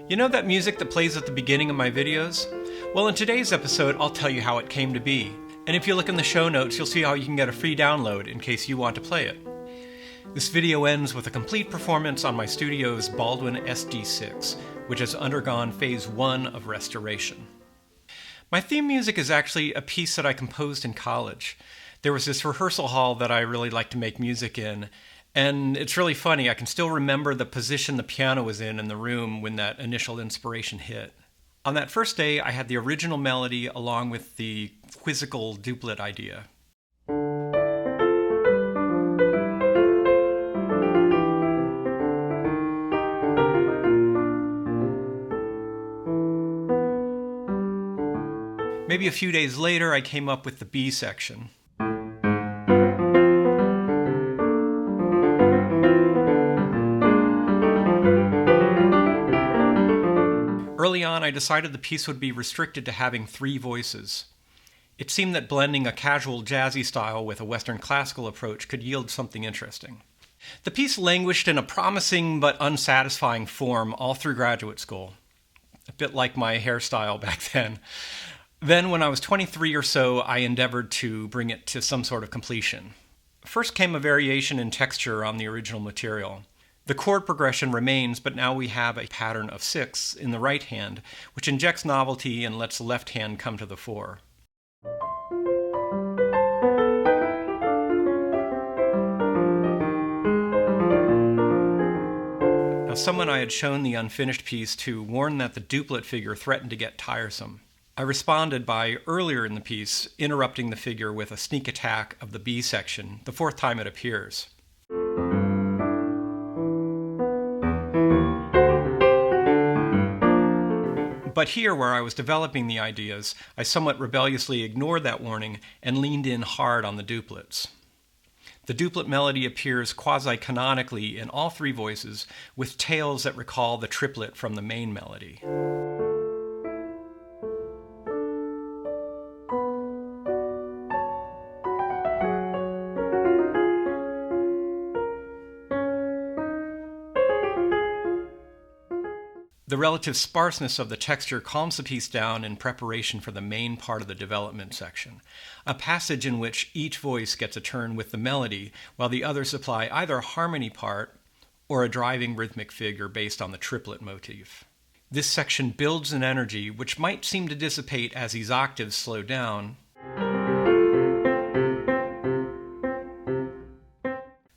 You know that music that plays at the beginning of my videos? Well, in today's episode, I'll tell you how it came to be. And if you look in the show notes, you'll see how you can get a free download in case you want to play it. This video ends with a complete performance on my studio's Baldwin SD6, which has undergone phase 1 of restoration. My theme music is actually a piece that I composed in college. There was this rehearsal hall that I really liked to make music in, and it's really funny. I can still remember the position the piano was in the room when that initial inspiration hit. On that first day, I had the original melody along with the quizzical duplet idea. Maybe a few days later, I came up with the B section. Early on, I decided the piece would be restricted to having 3 voices. It seemed that blending a casual jazzy style with a Western classical approach could yield something interesting. The piece languished in a promising but unsatisfying form all through graduate school, a bit like my hairstyle back then. Then, when I was 23 or so, I endeavored to bring it to some sort of completion. First came a variation in texture on the original material. The chord progression remains, but now we have a pattern of 6 in the right hand, which injects novelty and lets the left hand come to the fore. Now, someone I had shown the unfinished piece to warned that the duplet figure threatened to get tiresome. I responded by, earlier in the piece, interrupting the figure with a sneak attack of the B section, the 4th time it appears. But here, where I was developing the ideas, I somewhat rebelliously ignored that warning and leaned in hard on the duplets. The duplet melody appears quasi-canonically in all 3 voices, with tails that recall the triplet from the main melody. The relative sparseness of the texture calms the piece down in preparation for the main part of the development section, a passage in which each voice gets a turn with the melody, while the others supply either a harmony part or a driving rhythmic figure based on the triplet motif. This section builds an energy which might seem to dissipate as these octaves slow down,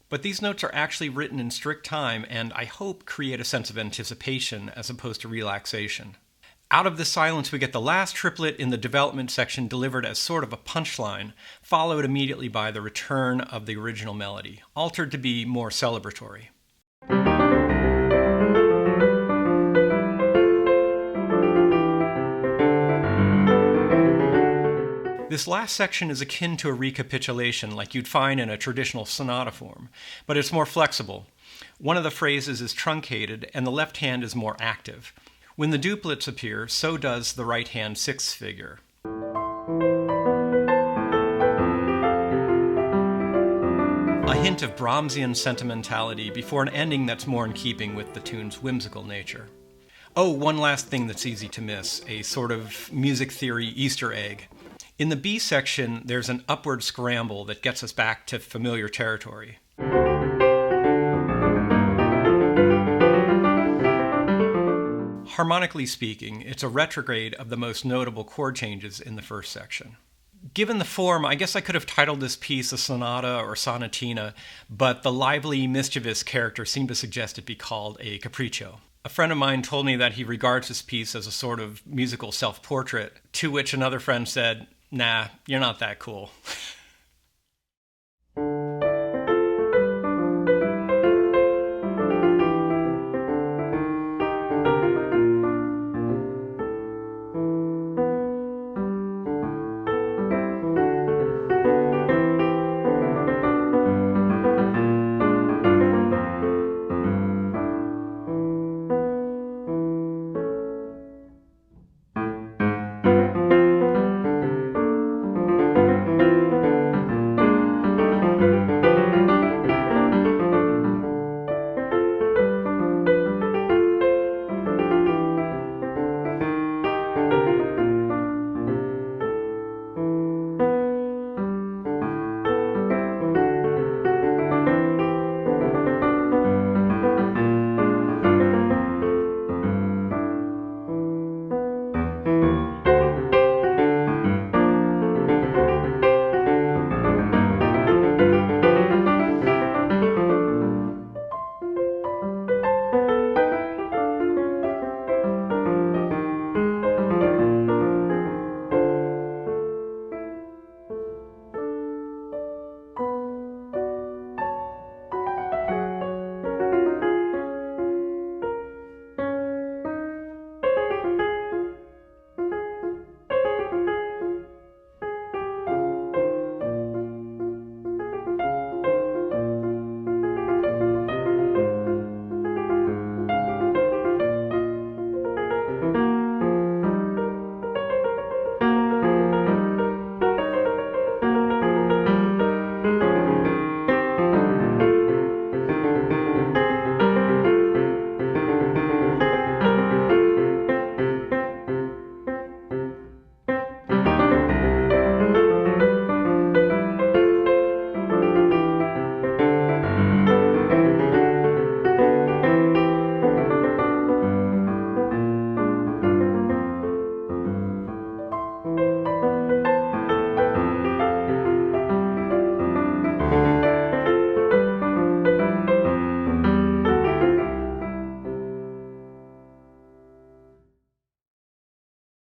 but these notes are actually written in strict time and, I hope, create a sense of anticipation as opposed to relaxation. Out of the silence, we get the last triplet in the development section delivered as sort of a punchline, followed immediately by the return of the original melody, altered to be more celebratory. This last section is akin to a recapitulation like you'd find in a traditional sonata form, but it's more flexible. One of the phrases is truncated and the left hand is more active. When the duplets appear, so does the right hand 6th figure. A hint of Brahmsian sentimentality before an ending that's more in keeping with the tune's whimsical nature. Oh, one last thing that's easy to miss, a sort of music theory Easter egg. In the B section, there's an upward scramble that gets us back to familiar territory. Harmonically speaking, it's a retrograde of the most notable chord changes in the first section. Given the form, I guess I could have titled this piece a sonata or sonatina, but the lively, mischievous character seemed to suggest it be called a capriccio. A friend of mine told me that he regards this piece as a sort of musical self-portrait, to which another friend said, "Nah, you're not that cool."